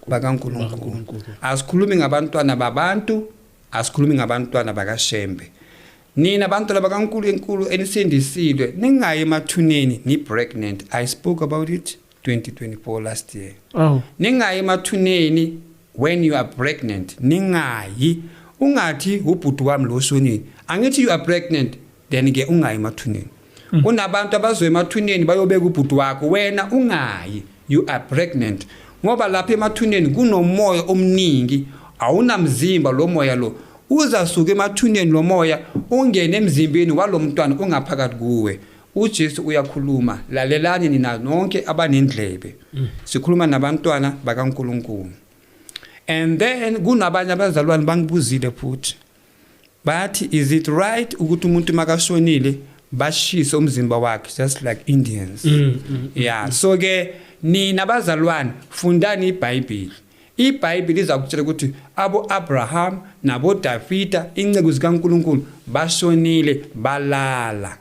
bakaNkulunkulu. Asikhulumi ngabantwana babantu, asikhulumi ngabantwana bakaShembe. Nina abantu bakaNkulunkulu enisindisiwe ningayi emathuneni ni pregnant. I spoke about it 2024 last year. Ningayi emathuneni when you are pregnant. Ningayi ungathi ubhuti wami lo shonini. Angithi you are pregnant then ke ungayi emathuneni. Kunabantu abazoya emathuneni bayobeka ubhuti wakho wena ungayi. You are pregnant. Ngoba lapha emathuneni kunomoya omningi awunamzimba lo moya lo. Uzasuka emathuneni lo moya ungene emzimbeni walomntwana ongaphakathi kuwe. uJesu uyakhuluma, lalelani nina nonke abanendlebe. Sikhuluma nabantwana bakaNkulunkulu. And then kunabanye abazalwane bangibuzile futhi. Bathi is it right ukuthi umuntu makashonile bashise umzimba wakhe just like Indians? Yeah, so ke nina bazalwane fundani iBhayibheli. iBhayibheli izakutshela ukuthi abo Abraham nabo Davida inceku zikaNkulunkulu bashonile balala.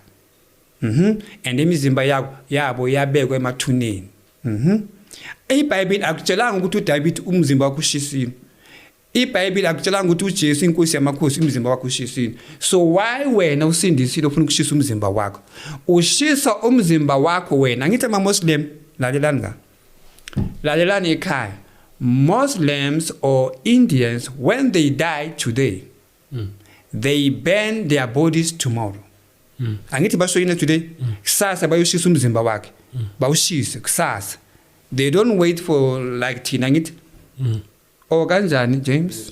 And imizimba yabo yabekwa emathuneni. iBhayibheli akutshelanga ukuthi uDavid umzimba wakhe ushisile. iBhayibheli akutshelanga ukuthi uJesu inkosi yamakhosi umzimba wakhe ushisile. So why wena usindisile ufuna ukushisa umzimba wakho? Ushisa umzimba wakho wena. Ngithi ama-Muslim lalelani nga. Lalelani ekhaya. Muslims or Indians, when they die today, they burn their bodies tomorrow. Angithi bashoyina today, kusasa bayoshisa umzimba wakhe. Bawushise kusasa. They don't wait for like thina ngithi. Or kanjani James?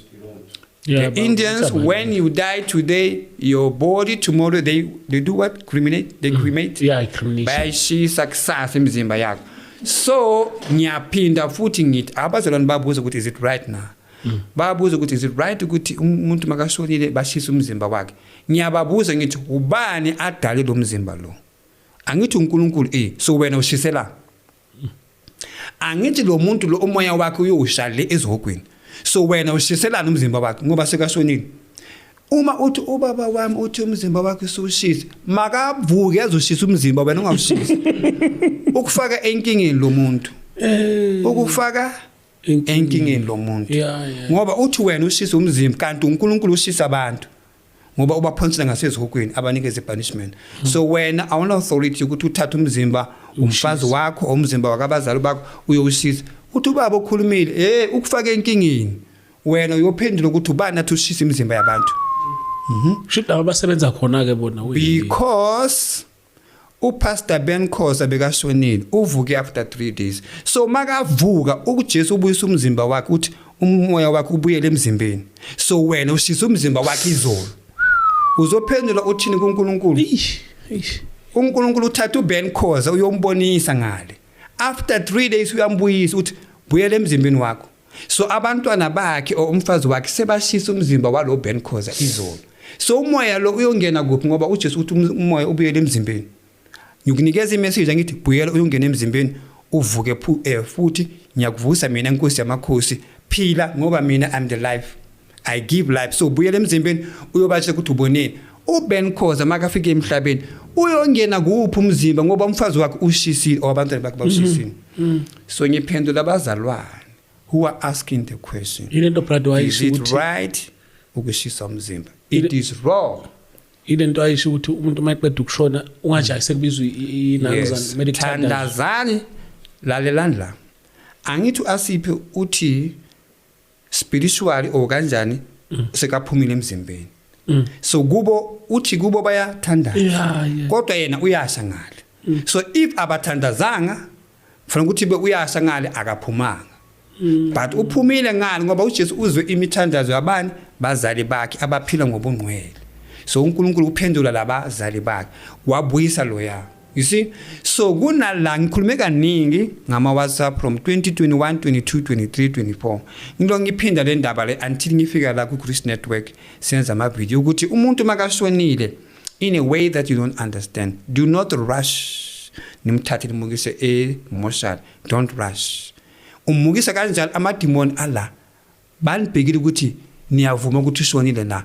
Yeah, the Indians, when you die today, your body tomorrow they do what? Cremate? They cremate? Yeah, cremation. Bayashisa kusasa imizimba yakho. So ngiyaphinda futhi ngithi abazalwane babuza ukuthi is it right now? Babuza ukuthi is it right ukuthi umuntu makashonile bashisa umzimba wakhe? Ngiyababuza ngithi ubani adale lo mzimba lo? Angithi uNkulunkulu so wena ushisela. Angithi lo muntu lo umoya wakhe uyosha le ezihogweni. So wena ushiselana umzimba wakhe ngoba sekashonile. Uma uthi ubaba wami uthi umzimba wakhe usushisa, makavuke azoshisa umzimba wena ungawushisa. Ukufaka enkingeni lo muntu. Ukufaka enkingeni lo muntu. Ngoba uthi wena ushisa umzimba kanti uNkulunkulu ushisa abantu. Ngoba ubaphonsela ngasezihogweni abanikeze punishment. So wena awuna authority ukuthi uthathe umzimba umfazi wakho umzimba wakabazali bakho uyowushisa. Uthi ubaba okhulumile ukufaka enkingeni. Wena uyophendula ukuthi ubani athi ushisa imizimba yabantu. Shida abasebenza khona ke bona because uPastor Ben Khosa bekashonile uvuke after 3 days. So makavuka uJesu ubuyisa umzimba wakhe uthi umoya wakhe ubuyele emzimbeni. So wena ushisa umzimba wakhe izolo. Uzophendula uthini kuNkulunkulu? uNkulunkulu uthatha uBen Khosa uyombonisa ngale. After 3 days uyambuyisa uthi buyele emzimbeni wakho. So abantwana bakhe umfazi wakhe sebashisa umzimba walo Ben Khosa izolo. So umoya lo uyongena kuphi ngoba uJesu uthi umoya ubuyele emzimbeni. Ngikunikeza imessage ngithi buyela uyongena emzimbeni uvuke futhi ngiyakuvusa mina inkosi yamakhosi phila ngoba mina I'm the life. I give life. So buyela emzimbeni uyobatshe ukuthi uboneni. uBen Khosa makafika emhlabeni uyongena kuphi umzimba ngoba umfazi wakhe ushisile abantwana bakhe bawushisile. So ngiphendula abazalwane who are asking the question. Is it right ukushisa umzimba? It is wrong. Ilento ayisho ukuthi umuntu mayeqeda ukushona ungajayise kubizwa inanzana medical thandazani lalelani la. Angithi asiphe uthi spiritually or kanjani sekaphumile emzimbeni. So kubo uthi kubo bayathandana. Kodwa yena uyasha ngale. So if abathandazanga kufanele ukuthi uyasha ngale akaphumanga. But uphumile ngani ngoba uJesu uzwe imithandazo yabani bazali bakhe abaphila ngobungcwele. So uNkulunkulu uphendula labazali bakhe wabuyisa loya. You see? So kunala ngikhulume kaningi ngama WhatsApp from 2021, 22, 23, 24. Ngilo ngiphinda le ndaba le until ngifika la ku Chris Network senza ama video ukuthi umuntu makashonile in a way that you don't understand. Do not rush. Nimthathe nimukise emotional. Don't rush. Umukisa kanjalo amademon ala banibhekile ukuthi niyavuma ukuthi ushonile na.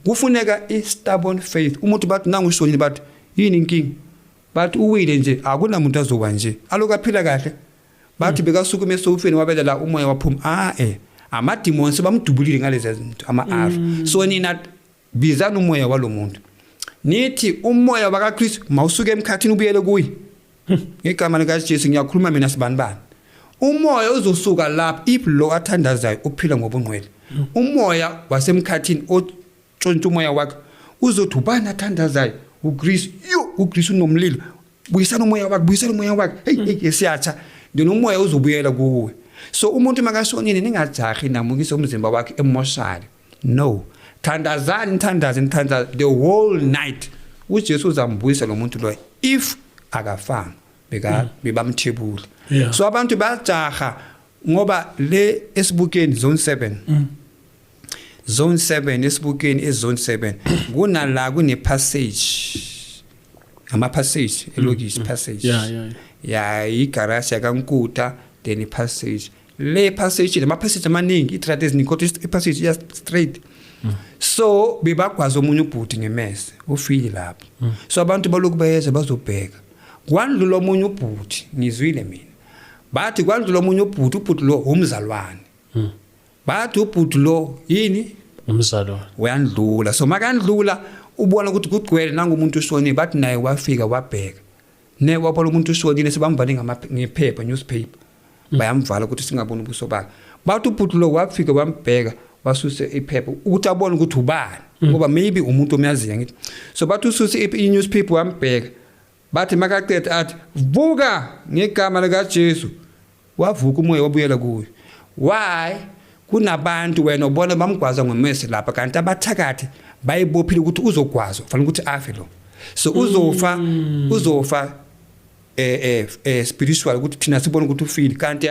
Kufuneka stubborn faith. Umuntu bathi nangu ushonile bathi yini inkingi? Bathi uwile nje akunamuntu azoba nje. Aloku aphila kahle. bathi bekasukume esofeni wabelela umoya waphuma amademons bamdubulile ngalezi zinto ama-r so nina bizana umoya walomuntu nithi umoya wakaKristu mawusuke emkhathini ubuyele kuye ngegama likaJesu ngiyakhuluma mina sibanibani umoya uzosuka lapha if lo athandazayo uphila ngobungcwele umoya wasemkhathini otshontsha umoya wakhe uzothi ubani athandazayo uKristu uKristu nomlilo buyisana umoya wakhe hey siyatsha ndino umoya uzobuyela kuwe so umuntu makashonile ningajahi namukise umzimba wakhe emoshali no thandaza the whole night uJesu uzambuyisa lo muntu lo if akafanga bebamthebula so abantu bajaha ngoba le esibukeni zone 7 esibukeni ezone 7 kunala kune passage ama-passage elokishi passage igarage yakankuta then i-passage le passage ama-passage amaningi itrade eziningi i-passage ya straight so bebagwaza omunye ubhuti ngemese ufile lapho so abantu baloku bayeza bazobheka kwandlula omunye ubhuti ngizwile mina bathi kwandlula omunye ubhuti lo umzalwane bathi ubhuti lo yini umzalwane uyandlula so makandlula ubona ukuthi kugcwele nangumuntu ushonile bathi naye wafika wabheka wabona umuntu ushonile sebamvale ngephepha newspaper bayamvala ukuthi singaboni ubuso bakhe bathi ubhuti lo wafika wambheka basuse iphepha ukuthi abone ukuthi ubani ngoba maybe umuntu omaziya ngithi so bathi ususe i-newspaper wambheka bathi makaqeda athi vuka ngegama likaJesu wavuka umoya wabuyela kuye why kunabantu wena ubona bamgwaza ngomese lapha kanti abathakathi bayibophile ukuthi uzogwaza kufanele ukuthi afe lo so uzofa spiritual ukuthi thina sibone ukuthi ufile kanti